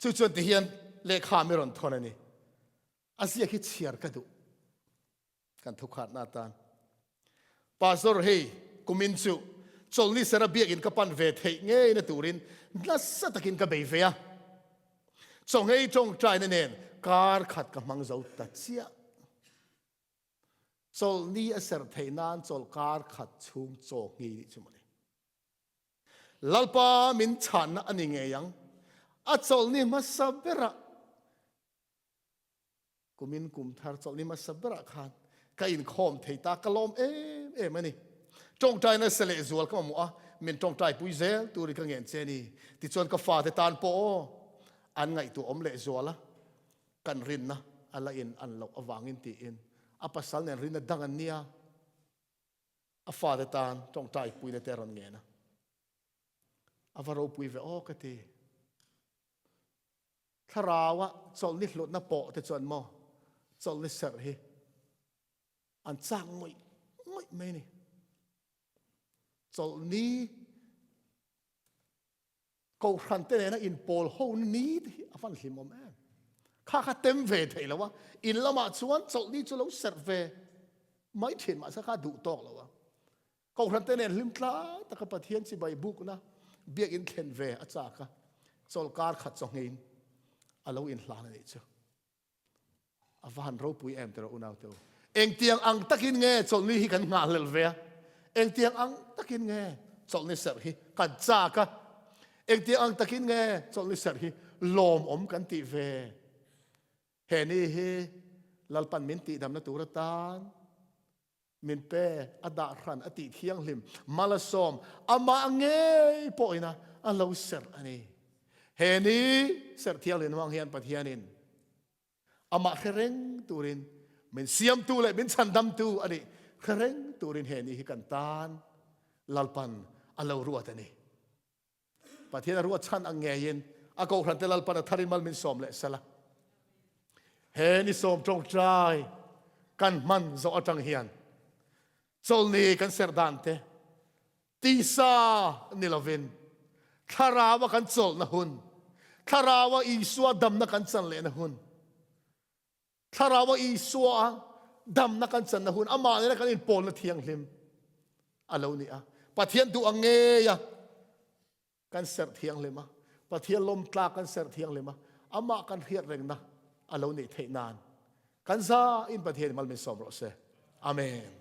chu chuan ti hian le kha mi ron thon ani asia ki chiar ka du kan thu khat na tan pastor hey kumin chu cholni sera biak in kapan ve thei nge na turin nasa takin ka be ve a chong hei chong trai na nen kar khat ka mang zo ta chia cholni a ser thei nan chol kar khat chung cho ngi chumani lalpa min chan na ani nge yang a cholni masabera kumin kum thar cholni masabera khan ka in khom thei ta kalom em ani trong trai na sele zual ka mu a min trong trai pui zel tu ri ka ngen che ni ti chon ka fa te tan po an ngai tu om le zuala kan rin na ala in an lo awangin ti in a pasal nen rin na dangan nia a fa te tan trong trai pui na te ron nge na a varo pui ve o ka ti tharawa chol ni hlut na po te chon mo chol ni ser hi an chang moi mai ni chol ni ko khan te na in pol ho ni a fan hlim om em kha tem ve thei lawa in lama chuan chol ni chu lo ser ve mai thin ma sa kha du tok lawa ko khan te ne hlim tla ta ka pathian chi bai buk na biak in khen ve a cha ka chol kar khat chong in alo in hlan ni chu a van ro pui em te ro unau te eng tiang ang takin nge chol ni hi kan nga lel ve eng tiang ang takin nge chol ni ser hi kan cha ka eng tiang ang takin nge chol ni ser hi lom om kan ti ve he ni hi lalpan min ti dam na tur tan min pe ada ran ati thianghlim malasom ama nge po ina a lo ser ani he ni ser thianghlim wang hian pathianin ama khereng turin min siam tu le min chandam tu ani khereng turin he ni hi kan tan lalpan alo ruat ani pathian ruat chan ang nge yin a ko hran te lalpan a tharin mal min som le sala he ni som trong trai kan man zo atang hian chol ni kan ser dan te ti sa ni lovin tharawa kan chol na hun tharawa iswa dam na kan chan le na hun tharawa iswa dam na kan chan na hun ama ne kan in pol na thianghlim alo ni a pathian du ange ya kan ser thianghlim a pathian lom tla kan ser thianghlim a ama kan Hriat Rengna alo ni thei nan kan za in pathian mal min som ro se amen